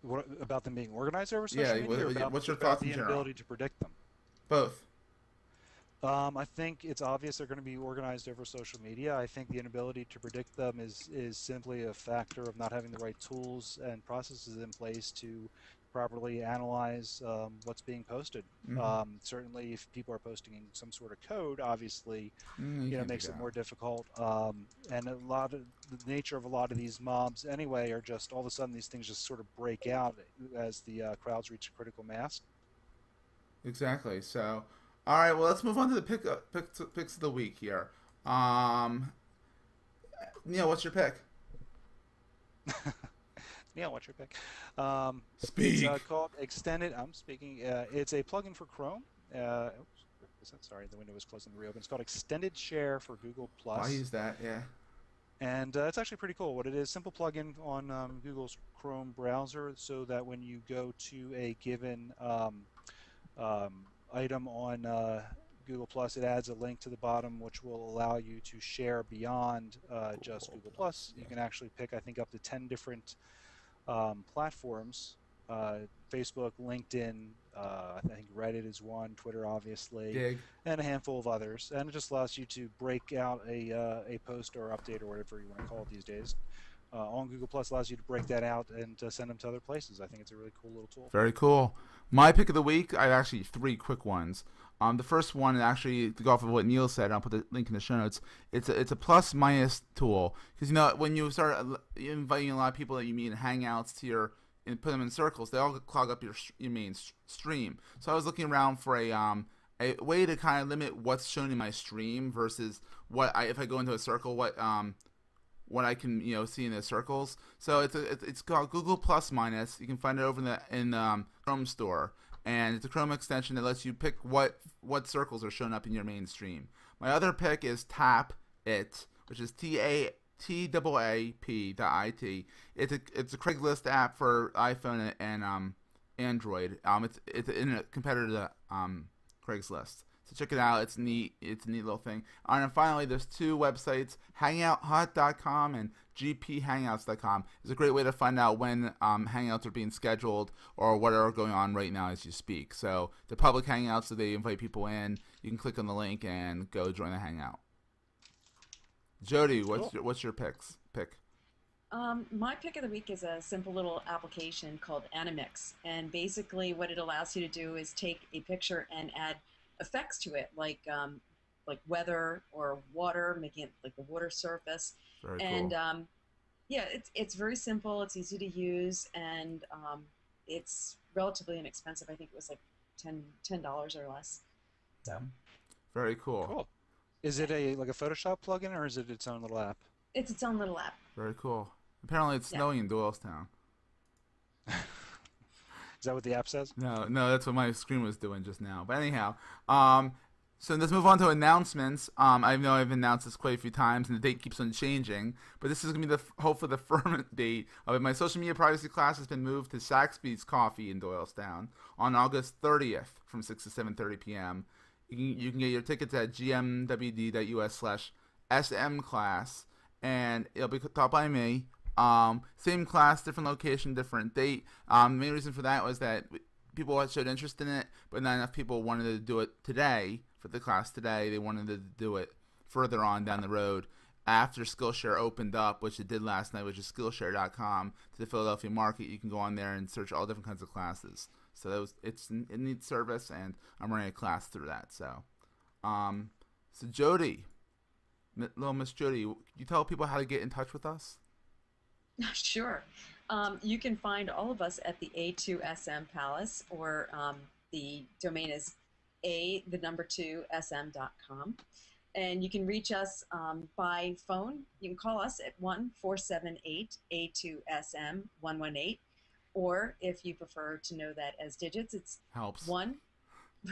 What about them being organized over social Yeah, media, or what's your about thoughts in the general? inability to predict them? Both. I think it's obvious they're going to be organized over social media. I think the inability to predict them is simply a factor of not having the right tools and processes in place to properly analyze what's being posted. Mm-hmm. Certainly, if people are posting in some sort of code, obviously, You it can't do makes it that. more difficult. And a lot of the nature of a lot of these mobs, anyway, are just all of a sudden these things just sort of break out as the crowds reach a critical mass. Exactly. So, all right. Well, let's move on to the picks of the week here. Um, Neil, what's your pick? Neil, what's your pick? Um, it's Speak. called Extended. I'm speaking. It's a plugin for Chrome. Oops, sorry, the window was closed and reopened. It's called Extended Share for Google Oh, I Plus, use that. Yeah. and it's actually pretty cool. What it is, simple plugin on Google's Chrome browser, so that when you go to a given item on Google Plus, it adds a link to the bottom which will allow you to share beyond just Google Google Plus. Plus. You Yeah. can actually pick, I think, up to 10 different platforms. Facebook, LinkedIn, I think Reddit is one, Twitter obviously, Dig. and a handful of others. And it just allows you to break out a post or update or whatever you want to call it these days. On Google Plus allows you to break that out and send them to other places. I think it's a really cool little tool. Very cool. My pick of the week, I have actually three quick ones. The first one, actually, to go off of what Neil said, I'll put the link in the show notes. It's a plus minus tool because when you start inviting a lot of people that you meet in Hangouts to your and put them in circles, they all clog up your main stream. So I was looking around for a way to kind of limit what's shown in my stream versus if I go into a circle, what I can see in the circles. So it's called Google Plus Minus. You can find it over in the Chrome store, and it's a Chrome extension that lets you pick what circles are showing up in your main stream. My other pick is Tap It, which is TAAP.it. It's a Craigslist app for iPhone and Android. It's in a competitor to Craigslist. So check it out. It's neat. It's a neat little thing. And then finally, there's two websites, HangoutHut.com and GPHangouts.com. It's a great way to find out when Hangouts are being scheduled or what are going on right now as you speak. So the public Hangouts, so they invite people in. You can click on the link and go join the Hangout. Jody, what's your pick? my pick of the week is a simple little application called Animix, and basically what it allows you to do is take a picture and add effects to it, like weather or water, making it like the water surface. Very And cool. yeah, it's very simple. It's easy to use, and it's relatively inexpensive. I think it was like $10 or less. So Very cool. Cool. Is it a like a Photoshop plugin or is it its own little app? it's its own little app. Very cool. Apparently, it's Yeah. snowing in Doylestown. Is that what the app says? No, that's what my screen was doing just now. But anyhow, so let's move on to announcements. I know I've announced this quite a few times, and the date keeps on changing. But this is going to be hopefully the firm date of it. My social media privacy class has been moved to Saxby's Coffee in Doylestown on August 30th from 6 to 7:30 p.m. You can get your tickets at gmwd.us/SM class, and it'll be taught by me. Same class, different location, different date. The main reason for that was that people showed interest in it, but not enough people wanted to do it today for the class today. They wanted to do it further on down the road after Skillshare opened up, which it did last night, which is Skillshare.com, to the Philadelphia market. You can go on there and search all different kinds of classes. So it's a neat service, and I'm running a class through that. So Jody, little Miss Jody, can you tell people how to get in touch with us? Sure. You can find all of us at the A2SM Palace, or the domain is the number 2sm.com. And you can reach us by phone. You can call us at 1-478-A2SM-118. Or if you prefer to know that as digits, it's Helps. 1,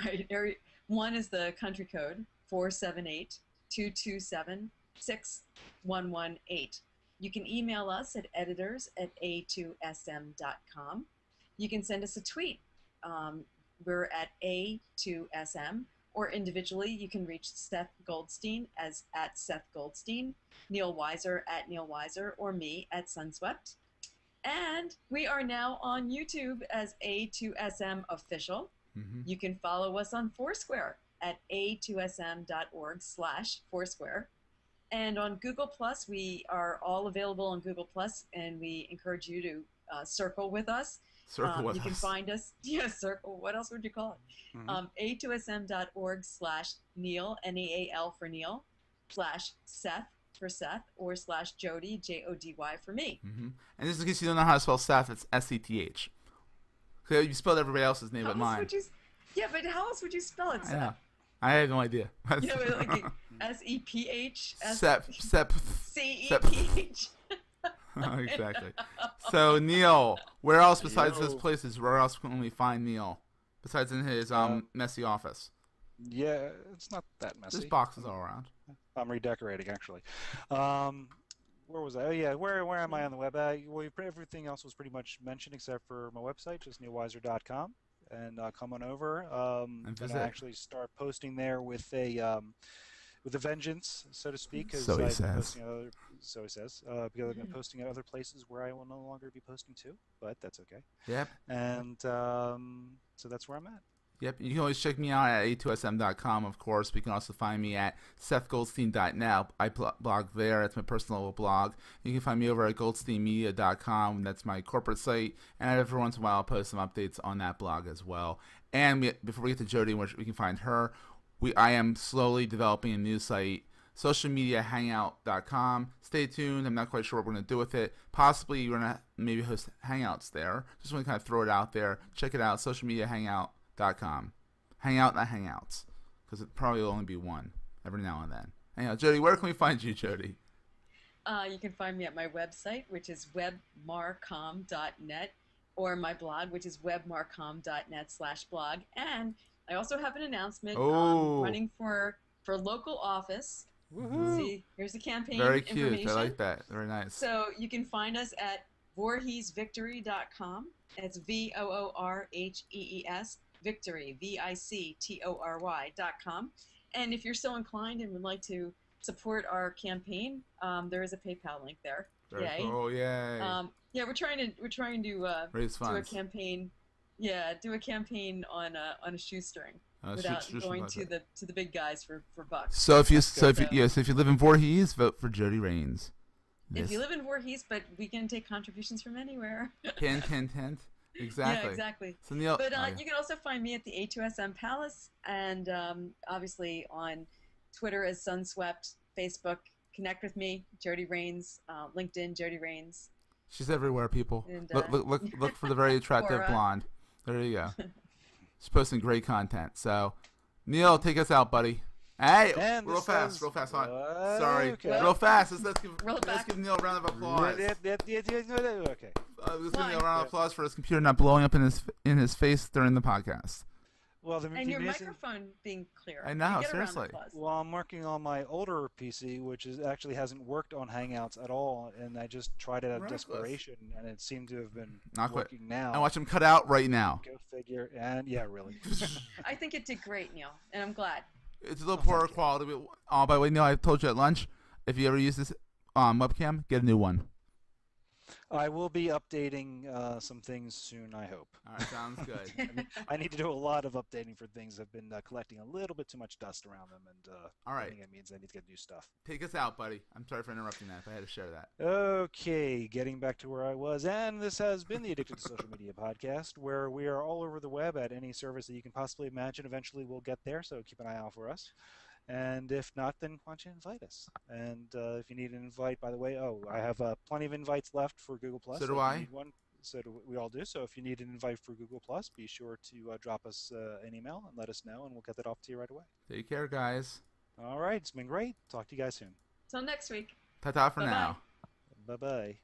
right? 1 is the country code, 478-227-6118. You can email us at editors@a2sm.com. You can send us a tweet. We're at A2SM, or individually, you can reach Seth Goldstein as at Seth Goldstein, Neil Weiser at Neil Weiser, or me at Sunswept. And we are now on YouTube as A2SM Official. Mm-hmm. You can follow us on Foursquare at a2sm.org/Foursquare. And on Google Plus, we are all available on Google Plus, and we encourage you to circle with us. Circle with you us. can find us, circle. What else would you call it? Mm-hmm. A2sm.org/Neil, Neal for Neil, /Seth for Seth, or /Jody, Jody for me. Mm-hmm. And just in case you don't know how to spell Seth, it's Seth. You spelled everybody else's name but mine. But how else would you spell it, Seth? Yeah. I have no idea. Yeah, like SEPH. CEPH. Exactly. So Neil, where else besides those places? Where else can we find Neil besides in his messy office? Yeah, it's not that messy. There's boxes all around. I'm redecorating actually. Where was I? Oh yeah, where am I on the web? Well, everything else was pretty much mentioned except for my website, just neilweiser.com, and come on over. And I actually start posting there with a vengeance, so to speak. So he says. So he says. Because I've been posting at other places where I will no longer be posting to, but that's okay. Yep. And so that's where I'm at. Yep, you can always check me out at a2sm.com, of course. You can also find me at sethgoldstein.net. I blog there. That's my personal blog. You can find me over at goldsteinmedia.com. That's my corporate site. And every once in a while, I'll post some updates on that blog as well. And before we get to Jody, which we can find her, I am slowly developing a new site, socialmediahangout.com. Stay tuned. I'm not quite sure what we're going to do with it. Possibly we're going to maybe host hangouts there. Just want to kind of throw it out there. Check it out, socialmediahangout.com. Hangout, not hangouts, because it probably will only be one every now and then. Anyhow, Jody, where can we find you, Jody? You can find me at my website, which is webmarcom.net, or my blog, which is webmarcom.net/blog. And I also have an announcement running for local office. Woohoo. See, here's the campaign Very cute. information. I like that. Very nice. So you can find us at VorheesVictory.com. It's VOORHEES Victory, VICTORY.com. And if you're so inclined and would like to support our campaign, there is a PayPal link there. Very cool. Yay. We're trying to raise funds. do a campaign. Yeah, do a campaign on a shoestring without going to the big guys for bucks. So if you live in Voorhees, vote for Jody Raines. If you live in Voorhees, but we can take contributions from anywhere. Hint. Exactly. Yeah, exactly. So Neil, but you can also find me at the A2SM Palace, and obviously on Twitter as Sunswept, Facebook, connect with me, Jody Raines, LinkedIn, Jody Raines. She's everywhere, people. And, look for the very attractive blonde. There you go. She's posting great content. So, Neil, take us out, buddy. Hey, real fast. Sorry, okay. Real fast. Let's give Neil a round of applause. Okay. Let's give Neil a round of applause for his computer not blowing up in his face during the podcast. Well, and your microphone being clear. I know, seriously. Well, I'm working on my older PC, which actually hasn't worked on Hangouts at all, and I just tried it out of desperation, and it seemed to have been working now. And watch him cut out right now. Go figure. And yeah, really. I think it did great, Neil, and I'm glad. It's a little poorer quality. By the way, Neil, I told you at lunch, if you ever use this webcam, get a new one. I will be updating some things soon, I hope. All right, sounds good. I need to do a lot of updating for things. I've been collecting a little bit too much dust around them, and all right. I think it means I need to get new stuff. Take us out, buddy. I'm sorry for interrupting that. I had to share that. Okay, getting back to where I was, and this has been the Addicted to Social Media podcast, where we are all over the web at any service that you can possibly imagine. Eventually, we'll get there, so keep an eye out for us. And if not, then why don't you invite us? And if you need an invite, by the way, I have plenty of invites left for Google+. So do I. Need one, so we all do. So if you need an invite for Google+, be sure to drop us an email and let us know, and we'll get that off to you right away. Take care, guys. All right. It's been great. Talk to you guys soon. Till next week. Ta-ta for Bye-bye. now. Bye-bye.